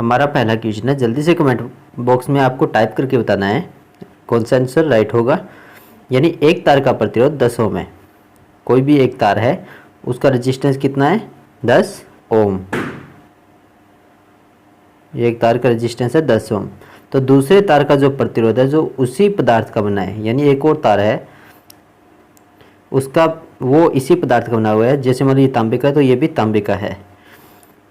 हमारा पहला क्वेश्चन है, जल्दी से कमेंट बॉक्स में आपको टाइप करके बताना है कौन सा आंसर राइट होगा। यानी एक तार का प्रतिरोध 10 ओम है, कोई भी एक तार है उसका रेजिस्टेंस कितना है 10 ओम। एक तार का रेजिस्टेंस है 10 ओम। तो दूसरे तार का जो प्रतिरोध है जो उसी पदार्थ का बना है, यानी एक और तार है उसका वो इसी पदार्थ का बना हुआ है, जैसे मान लो ये तांबे का है तो ये भी तांबे का है,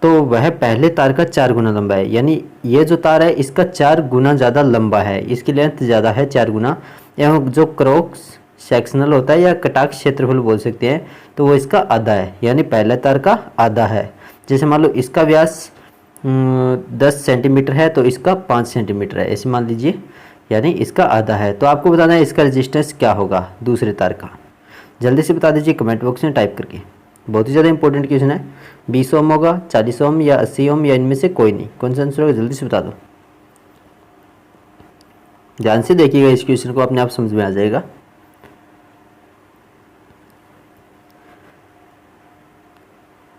तो वह पहले तार का 4 गुना लंबा है। यानी ये जो तार है इसका 4 गुना ज़्यादा लंबा है, इसकी लेंथ ज़्यादा है 4 गुना। एवं जो क्रॉस सेक्शनल होता है या कटाक्ष क्षेत्रफल बोल सकते हैं, तो वो इसका आधा है, यानी पहले तार का आधा है। जैसे मान लो इसका व्यास 10 सेंटीमीटर है तो इसका 5 सेंटीमीटर है, ऐसे मान लीजिए, यानी इसका आधा है। तो आपको बताना है इसका रेजिस्टेंस क्या होगा दूसरे तार का। जल्दी से बता दीजिए कमेंट बॉक्स में टाइप करके। बहुत ही ज़्यादा इंपॉर्टेंट क्वेश्चन है। 20 ओम होगा, 40 ओम या 80 ओम या इनमें से कोई नहीं, कौन सा आंसर होगा जल्दी से बता दो। ध्यान से देखिएगा इस क्वेश्चन को, अपने आप समझ में आ जाएगा।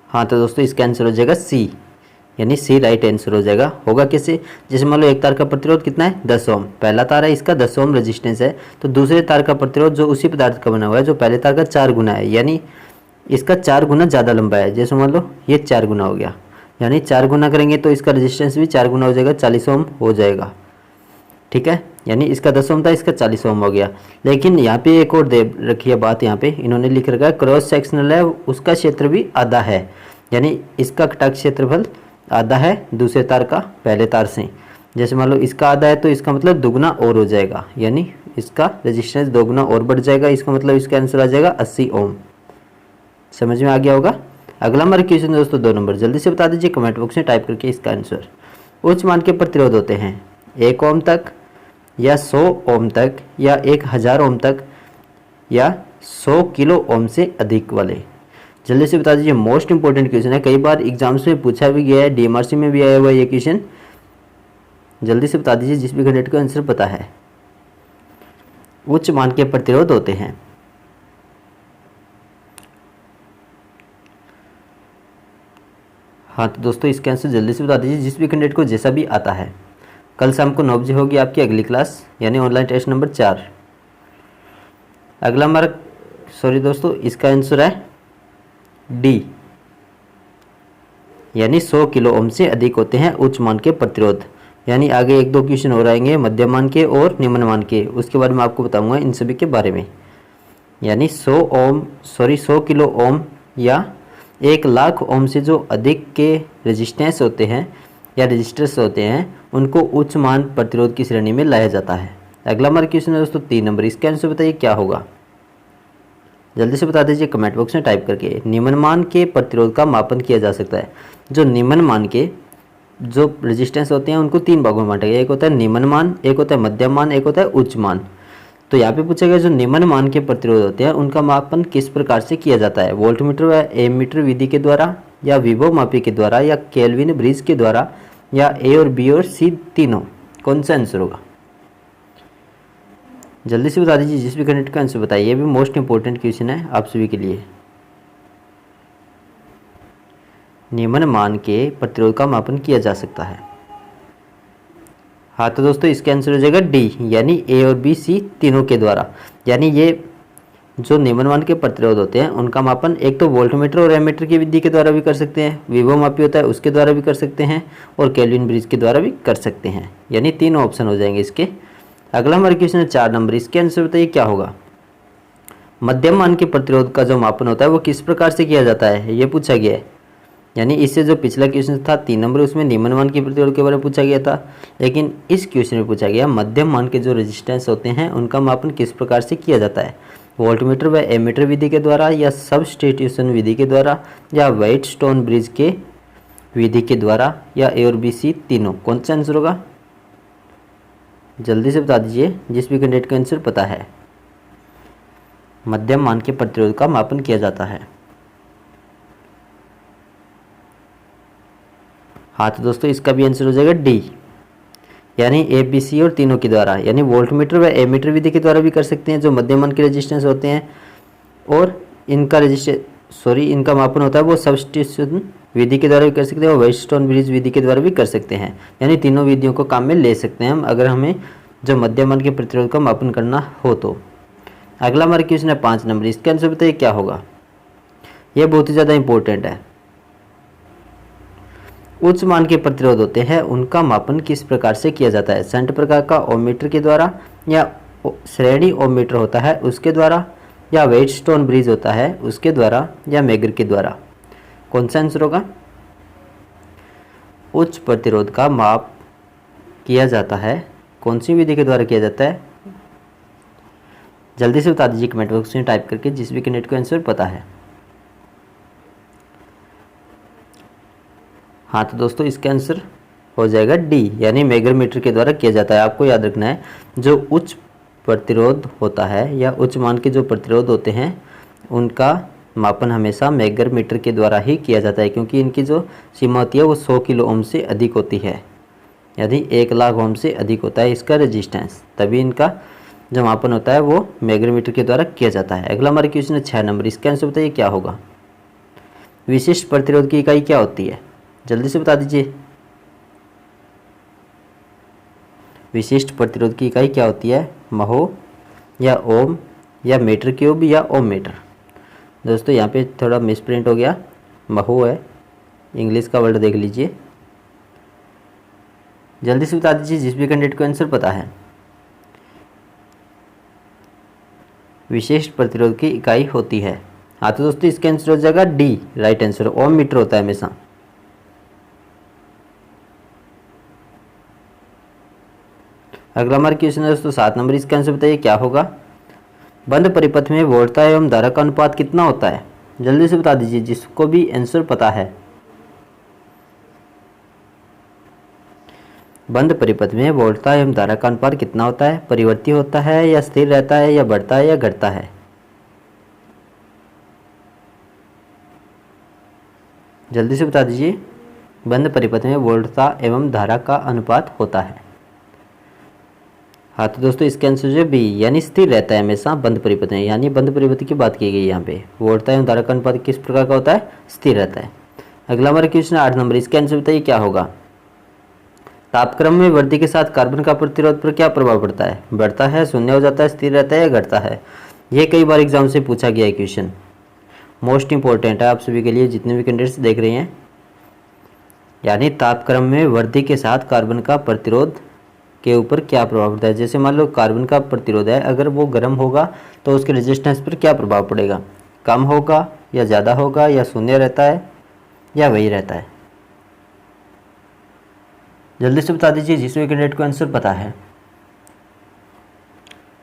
हाँ तो दोस्तों इसका आंसर हो जाएगा सी, यानी सी राइट आंसर हो जाएगा। होगा कैसे, जैसे मान लो एक तार का प्रतिरोध कितना है 10 ओम, पहला तार है इसका 10 ओम रेजिस्टेंस है, तो दूसरे तार का प्रतिरोध जो उसी पदार्थ का बना हुआ है जो पहले तार का 4 गुना है, यानी इसका 4 गुना ज़्यादा लंबा है। जैसे मान लो ये 4 गुना हो गया, यानी 4 गुना करेंगे तो इसका रेजिस्टेंस भी 4 गुना हो जाएगा, 40 ओम हो जाएगा। ठीक है, यानी इसका 10 ओम था, इसका 40 ओम हो गया। लेकिन यहाँ पे एक और दे रखी है बात, यहाँ पे इन्होंने लिख रखा है क्रॉस सेक्शनल है उसका क्षेत्र भी आधा है, यानी इसका कटाक्ष क्षेत्रफल आधा है दूसरे तार का पहले तार से। जैसे मान लो इसका आधा है तो इसका मतलब दुगना और हो जाएगा, यानी इसका रेजिस्टेंस दोगुना और बढ़ जाएगा, इसका मतलब इसका आंसर आ जाएगा 80 ओम। समझ में आ गया होगा। अगला हमारा क्वेश्चन दोस्तों 2 नंबर, जल्दी से बता दीजिए कमेंट बॉक्स में टाइप करके इसका आंसर। उच्च मान के प्रतिरोध होते हैं 1 ओम तक या 100 ओम तक या 1000 ओम तक या 100 किलो ओम से अधिक वाले। जल्दी से बता दीजिए, मोस्ट इंपॉर्टेंट क्वेश्चन है, कई बार एग्जाम्स में पूछा भी गया है, डीएमआरसी में भी आया हुआ है ये क्वेश्चन। जल्दी से बता दीजिए जिस भी कैंडिडेट को आंसर पता है। उच्च मान के प्रतिरोध होते हैं, हाँ तो दोस्तों इसका आंसर जल्दी से बता दीजिए जिस भी कैंडिडेट को जैसा भी आता है। कल शाम को 9 बजे होगी आपकी अगली क्लास, यानी ऑनलाइन टेस्ट नंबर 4। अगला हमारा सॉरी दोस्तों इसका आंसर है डी, यानी 100 किलो ओम से अधिक होते हैं उच्च मान के प्रतिरोध। यानी आगे 1-2 क्वेश्चन और आएंगे मध्यम मान के और निम्न मान के, उसके बारे में आपको बताऊंगा इन सभी के बारे में। यानी 100 किलो ओम या 1 लाख ओम से जो अधिक के रेजिस्टेंस होते हैं या रजिस्टर्स होते हैं उनको उच्च मान प्रतिरोध की श्रेणी में लाया जाता है। अगला हमारा क्वेश्चन है दोस्तों 3 नंबर, इसका आंसर बताइए क्या होगा। जल्दी से बता दीजिए कमेंट बॉक्स में टाइप करके। निम्न मान के प्रतिरोध का मापन किया जा सकता है। जो निम्न मान के जो रेजिस्टेंस होते हैं उनको 3 भागों में बांटा गया, एक होता है निम्न मान, एक होता है मध्यम मान, एक होता है उच्च मान। तो यहाँ पे पूछा गया जो निम्न मान के प्रतिरोध होते हैं उनका मापन किस प्रकार से किया जाता है, वोल्टमीटर व एमीटर विधि के द्वारा या विभव मापी के द्वारा या केल्विन ब्रिज के द्वारा या ए और बी और सी तीनों, कौन सा आंसर होगा जल्दी से बता दीजिए जिस भी कैंडिडेट का आंसर बताइए। ये भी मोस्ट इंपॉर्टेंट क्वेश्चन है आप सभी के लिए। निम्न मान के प्रतिरोध का मापन किया जा सकता है, हाँ तो दोस्तों इसका आंसर हो जाएगा डी, यानी ए और बी सी तीनों के द्वारा। यानी ये जो निम्न मान के प्रतिरोध होते हैं उनका मापन एक तो वोल्टमीटर और एमीटर की विधि के द्वारा भी कर सकते हैं, विभव मापी होता है उसके द्वारा भी कर सकते हैं और केल्विन ब्रिज के द्वारा भी कर सकते हैं। यानी तीनों ऑप्शन हो जाएंगे इसके। अगला हमारा क्वेश्चन है 4 नंबर, इसके आंसर बताइए क्या होगा। मध्यम मान के प्रतिरोध का जो मापन होता है वो किस प्रकार से किया जाता है, ये पूछा गया है। यानी इससे जो पिछला क्वेश्चन था 3 नंबर उसमें निम्न मान के प्रतिरोध के बारे में पूछा गया था, लेकिन इस क्वेश्चन में पूछा गया मध्यम मान के जो रेजिस्टेंस होते हैं उनका मापन किस प्रकार से किया जाता है, वोल्टमीटर व एमीटर विधि के द्वारा या सब्स्टिट्यूशन विधि के द्वारा या व्हाइटस्टोन ब्रिज के विधि के द्वारा या ए और बी सी तीनों, कौन सा आंसर होगा जल्दी से बता दीजिए जिस भी कैंडिडेट का आंसर पता है। मध्यम मान के प्रतिरोध का मापन किया जाता है, हाँ तो दोस्तों इसका भी आंसर हो जाएगा डी, यानी ए बी सी और तीनों के द्वारा। यानी वोल्टमीटर व एमीटर विधि के द्वारा भी कर सकते हैं जो मध्यम मान के रेजिस्टेंस होते हैं, और इनका इनका मापन होता है वो सब्स्टिट्यूशन विधि के द्वारा भी कर सकते हैं और व्हाइटस्टोन ब्रिज विधि के द्वारा भी कर सकते हैं। यानी तीनों विधियों को काम में ले सकते हैं हम, अगर हमें जो मध्यम मान के प्रतिरोध का मापन करना हो तो। अगला हमारा क्वेश्चन है 5 नंबर, इसके आंसर बताइए क्या होगा। यह बहुत ही ज़्यादा इंपॉर्टेंट है। उच्च मान के प्रतिरोध होते हैं उनका मापन किस प्रकार से किया जाता है, शंट प्रकार का ओममीटर के द्वारा, या श्रेणी ओममीटर होता है उसके द्वारा, या व्हाइटस्टोन ब्रिज होता है उसके द्वारा, या मेगर के द्वारा। कौन सा आंसर होगा। उच्च प्रतिरोध का माप किया जाता है कौन सी विधि के द्वारा किया जाता है, जल्दी से बता दीजिए कमेंट बॉक्स में टाइप करके, जिस भी कैंडिडेट को आंसर पता है। हाँ तो दोस्तों इसका आंसर हो जाएगा डी, यानी मेगर मीटर के द्वारा किया जाता है। आपको याद रखना है जो उच्च प्रतिरोध होता है या उच्च मान के जो प्रतिरोध होते हैं उनका मापन हमेशा मेगर मीटर के द्वारा ही किया जाता है, क्योंकि इनकी जो सीमा होती है वो 100 किलो ओम से अधिक होती है, यदि 1 लाख ओम से अधिक होता है इसका रेजिस्टेंस, तभी इनका जो मापन होता है वो मेगर मीटर के द्वारा किया जाता है। अगला हमारे क्वेश्चन है 6 नंबर, इसका आंसर बताइए क्या होगा। विशिष्ट प्रतिरोध की इकाई क्या होती है, जल्दी से बता दीजिए। विशिष्ट प्रतिरोध की इकाई क्या होती है, महो या ओम या मीटर क्यूब या ओम मीटर। दोस्तों यहाँ पे थोड़ा मिसप्रिंट हो गया, महो है, इंग्लिश का वर्ड देख लीजिए। जल्दी से बता दीजिए जिस भी कैंडिडेट को आंसर पता है। विशिष्ट प्रतिरोध की इकाई होती है, हाँ तो दोस्तों इसका आंसर हो जाएगा डी, राइट आंसर। ओम मीटर होता है हमेशा। अगला हमारा क्वेश्चन है दोस्तों 7 नंबर, इसका आंसर बताइए क्या होगा। बंद परिपथ में वोल्टता एवं धारा का अनुपात कितना होता है, जल्दी से बता दीजिए जिसको भी आंसर पता है। बंद परिपथ में वोल्टता एवं धारा का अनुपात कितना होता है, परिवर्ती होता है या स्थिर रहता है या बढ़ता है या घटता है। जल्दी से बता दीजिए। बंद परिपथ में वोल्टता एवं धारा का अनुपात होता है, हाँ तो दोस्तों इसका आंसर जो बी, यानी स्थिर रहता है हमेशा बंद परिपथ में, यानी बंद परिपथ की बात की गई यहाँ पे। वोल्टता एवं धारा का अनुपात किस प्रकार का होता है, स्थिर रहता है। अगला हमारा क्वेश्चन 8 नंबर, इसका आंसर बताइए क्या होगा। तापक्रम में वृद्धि के साथ कार्बन का प्रतिरोध पर क्या प्रभाव पड़ता है, बढ़ता है, शून्य हो जाता है, स्थिर रहता है या घटता है। ये कई बार एग्जाम से पूछा गया है क्वेश्चन, मोस्ट इंपॉर्टेंट है आप सभी के लिए जितने भी कैंडिडेट्स देख रहे हैं। यानी तापक्रम में वृद्धि के साथ कार्बन का प्रतिरोध के ऊपर क्या प्रभाव पड़ता है। जैसे मान लो कार्बन का प्रतिरोध है, अगर वो गर्म होगा तो उसके रेजिस्टेंस पर क्या प्रभाव पड़ेगा, कम होगा या ज़्यादा होगा, या शून्य रहता है या वही रहता है। जल्दी से बता दीजिए जिस भी कैंडिडेट को आंसर पता है।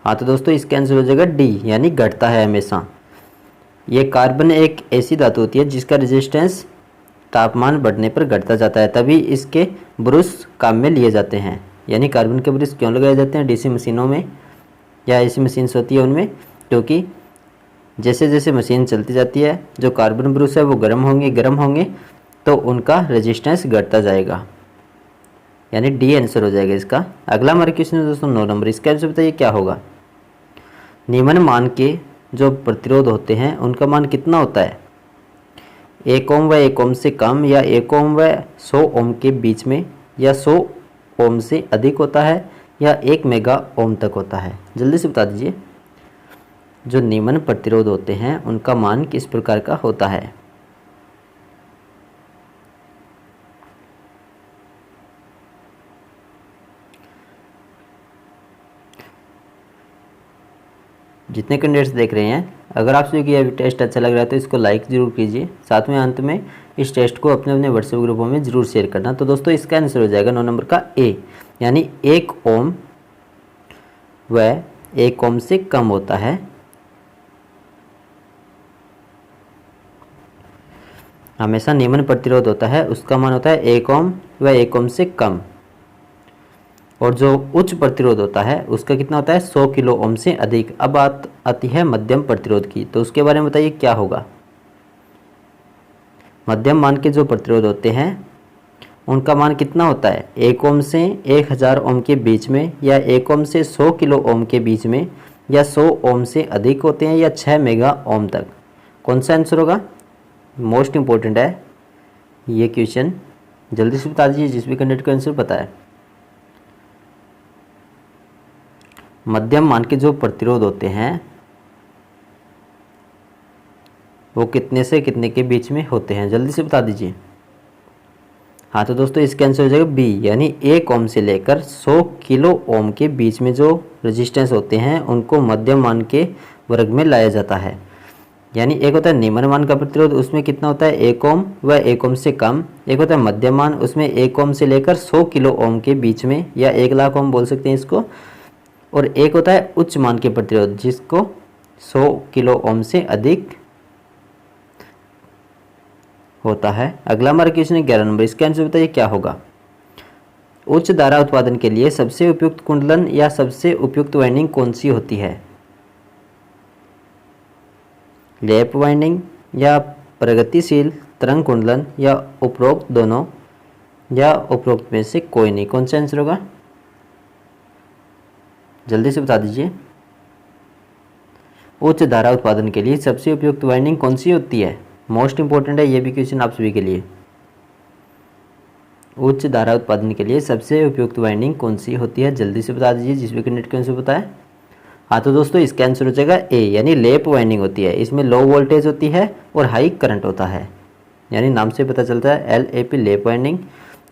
हाँ तो दोस्तों इसका आंसर हो जाएगा डी, यानी घटता है हमेशा। ये कार्बन एक ऐसी धातु होती है जिसका रेजिस्टेंस तापमान बढ़ने पर घटता जाता है, तभी इसके ब्रुश काम में लिए जाते हैं। यानी कार्बन के ब्रश क्यों लगाए जाते हैं डीसी मशीनों में या ऐसी मशीन्स होती है उनमें, क्योंकि जैसे जैसे मशीन चलती जाती है जो कार्बन ब्रश है वो गर्म होंगे तो उनका रेजिस्टेंस घटता जाएगा, यानी डी आंसर हो जाएगा इसका। अगला हमारा क्वेश्चन है दोस्तों 9 नंबर, इसका आंसर बताइए क्या होगा। निम्न मान के जो प्रतिरोध होते हैं उनका मान कितना होता है, 1 ओम व 1 ओम से कम, या 1 ओम व 100 ओम के बीच में, या 100 ओम से अधिक होता है, या 1 मेगा ओम तक होता है। जल्दी से बता दीजिए। जो निम्न प्रतिरोध होते हैं उनका मान किस प्रकार का होता है। जितने कैंडिडेट्स देख रहे हैं, अगर आप सभी को यह टेस्ट अच्छा लग रहा है तो इसको लाइक जरूर कीजिए, साथ में अंत में इस टेस्ट को अपने अपने व्हाट्सएप ग्रुपों में जरूर शेयर करना। तो दोस्तों इसका आंसर हो जाएगा 9 नंबर का ए, यानी 1 ओम व 1 ओम से कम होता है। हमेशा निम्न प्रतिरोध होता है उसका मान होता है 1 ओम व 1 ओम से कम, और जो उच्च प्रतिरोध होता है उसका कितना होता है 100 किलो ओम से अधिक। अब बात आती है मध्यम प्रतिरोध की, तो उसके बारे में बताइए क्या होगा। मध्यम मान के जो प्रतिरोध होते हैं उनका मान कितना होता है, 1 ओम से 1000 ओम के बीच में, या 1 ओम से 100 किलो ओम के बीच में, या 100 ओम से अधिक होते हैं, या 6 मेगा ओम तक। कौन सा आंसर होगा, मोस्ट इंपॉर्टेंट है, ये क्वेश्चन जल्दी से बता दीजिए जिस भी कैंडिडेट को आंसर पता है। मध्यम मान के जो प्रतिरोध होते हैं वो कितने से कितने के बीच में होते हैं, जल्दी से बता दीजिए। हाँ तो दोस्तों इसका आंसर हो जाएगा बी, यानी 1 ओम से लेकर 100 किलो ओम के बीच में जो रेजिस्टेंस होते हैं उनको मध्यम मान के वर्ग में लाया जाता है। यानी एक होता है निम्न मान का प्रतिरोध, उसमें कितना होता है 1 ओम व 1 ओम से कम। एक होता है मध्यम मान, उसमें 1 ओम से लेकर 100 किलो ओम के बीच में या 1 लाख ओम बोल सकते हैं इसको। और एक होता है उच्च मान के प्रतिरोध जिसको 100 किलो ओम से अधिक होता है। अगला हमारा क्वेश्चन है 11 नंबर, इसका आंसर बताइए क्या होगा। उच्च धारा उत्पादन के लिए सबसे उपयुक्त कुंडलन या सबसे उपयुक्त वाइंडिंग कौन सी होती है? लैप वाइंडिंग या प्रगतिशील तरंग कुंडलन या उपरोक्त दोनों या उपरोक्त में से कोई नहीं, कौन सा आंसर होगा जल्दी से बता दीजिए। उच्च धारा उत्पादन के लिए सबसे उपयुक्त वाइंडिंग कौन सी होती है? मोस्ट इंपॉर्टेंट है ये भी क्वेश्चन आप सभी के लिए। उच्च धारा उत्पादन के लिए सबसे उपयुक्त वाइंडिंग कौन सी होती है, जल्दी से बता दीजिए जिस भी कैंडिडेट को आंसर पता है। हाँ तो दोस्तों इसका आंसर हो जाएगा ए, यानी लैप वाइंडिंग होती है। इसमें लो वोल्टेज होती है और हाई करंट होता है, यानी नाम से पता चलता है LAP लैप वाइंडिंग।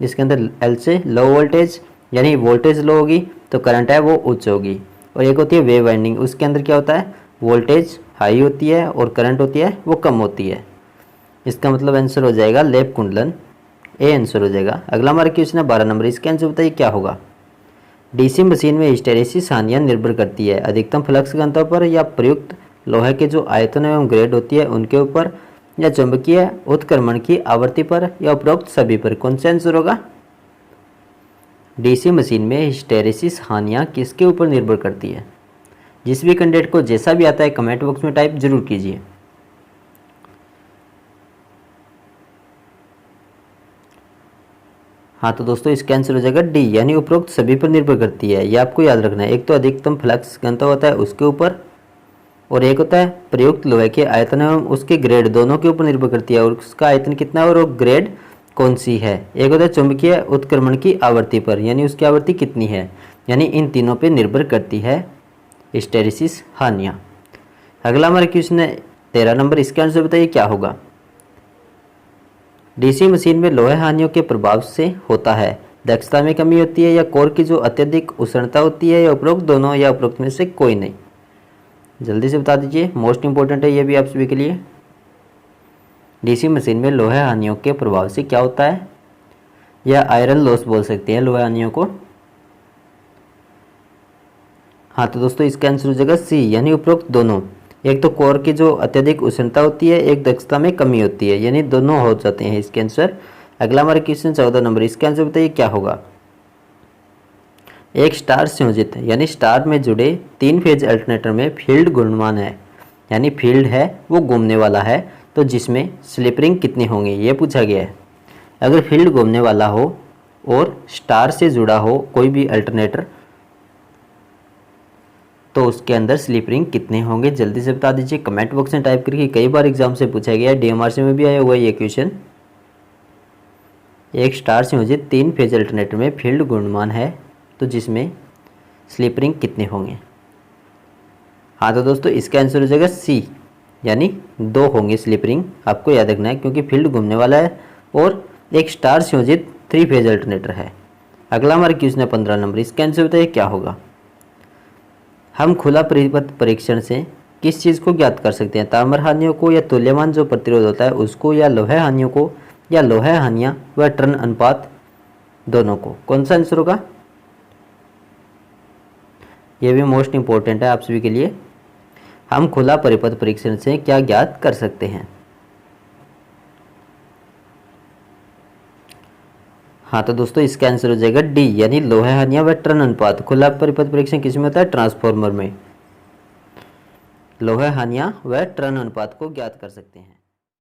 इसके अंदर L से लो वोल्टेज, यानी वोल्टेज लो होगी तो करंट है वो उच्च होगी। और एक होती है वेव वाइंडिंग, उसके अंदर क्या होता है वोल्टेज हाई होती है और करंट होती है वो कम होती है। इसका मतलब आंसर हो जाएगा लैप कुंडलन, ए आंसर हो जाएगा। अगला हमारा क्वेश्चन है 12 नंबर, इसका आंसर बताइए क्या होगा। डीसी मशीन में हिस्टैरिसीस हानियाँ निर्भर करती है अधिकतम फ्लक्स घनत्व पर या प्रयुक्त लोहे के जो आयतन एवं ग्रेड होती है उनके ऊपर या चुंबकीय उत्क्रमण की आवृत्ति पर या उपरोक्त सभी पर, कौन सा आंसर होगा। डीसी मशीन में हिस्टैरिसीस हानियाँ किसके ऊपर निर्भर करती है? जिस भी कैंडिडेट को जैसा भी आता है कमेंट बॉक्स में टाइप जरूर कीजिए। हाँ तो दोस्तों इसका आंसर हो जाएगा डी, यानी उपरोक्त सभी पर निर्भर करती है। ये आपको याद रखना है, एक तो अधिकतम फ्लक्स घनत्व होता है उसके ऊपर, और एक होता है प्रयुक्त लोहे के आयतन एवं उसके ग्रेड, दोनों के ऊपर निर्भर करती है और उसका आयतन कितना है और ग्रेड कौन सी है। एक होता है चुंबकीय उत्क्रमण की आवृत्ति पर, यानी उसकी आवृत्ति कितनी है, यानी इन तीनों पर निर्भर करती है हिस्टैरिसीस हानियाँ। अगला हमारा क्वेश्चन है 13 नंबर, इसका आंसर बताइए क्या होगा। डीसी मशीन में लोहे हानियों के प्रभाव से होता है दक्षता में कमी होती है या कोर की जो अत्यधिक उष्णता होती है या उपरोक्त दोनों या उपरोक्त में से कोई नहीं, जल्दी से बता दीजिए। मोस्ट इंपॉर्टेंट है ये भी आप सभी के लिए। डीसी मशीन में लोहे हानियों के प्रभाव से क्या होता है, या आयरन लॉस बोल सकते हैं लोहे हानियों को। हाँ तो दोस्तों इसका आंसर हो जाएगा सी, यानी उपरोक्त दोनों। एक तो कोर की जो अत्यधिक उष्णता होती है, एक दक्षता में कमी होती है, यानी दोनों हो जाते हैं इसके आंसर। अगला हमारा क्वेश्चन 14 नंबर, इसका आंसर बताइए क्या होगा। एक स्टार संयोजित यानी स्टार में जुड़े 3 फेज अल्टरनेटर में फील्ड घूर्णमान है, यानी फील्ड है वो घूमने वाला है, तो जिसमें स्लिप रिंग कितने होंगे ये पूछा गया है। अगर फील्ड घूमने वाला हो और स्टार से जुड़ा हो कोई भी अल्टरनेटर तो उसके अंदर स्लिप रिंग कितने होंगे, जल्दी से बता दीजिए कमेंट बॉक्स में टाइप करके। कई बार एग्जाम से पूछा गया है, DMRC में भी आया हुआ है ये क्वेश्चन। एक स्टार संयोजित 3 फेज अल्टरनेटर में फील्ड घूर्णमान है तो जिसमें स्लिप रिंग कितने होंगे। हाँ तो दोस्तों इसका आंसर हो जाएगा सी, यानी 2 होंगे स्लिप रिंग। आपको याद रखना है क्योंकि फील्ड घूमने वाला है और एक स्टार संयोजित 3 फेज अल्टरनेटर है। अगला हमारा क्वेश्चन है 15 नंबर, इसका आंसर बताइए क्या होगा। हम खुला परिपथ परीक्षण से किस चीज़ को ज्ञात कर सकते हैं, ताम्र हानियों को या तुल्यमान जो प्रतिरोध होता है उसको, या लोहे हानियों को, या लोहे हानियाँ व टर्न अनुपात दोनों को, कौन सा आंसर होगा। यह भी मोस्ट इंपॉर्टेंट है आप सभी के लिए। हम खुला परिपथ परीक्षण से क्या ज्ञात कर सकते हैं। हाँ तो दोस्तों इसका आंसर हो जाएगा डी, यानी लोहे हानियाँ व टर्न अनुपात। खुला परिपथ परीक्षण किसमें होता है, ट्रांसफार्मर में लोहे हानियाँ व टर्न अनुपात को ज्ञात कर सकते हैं।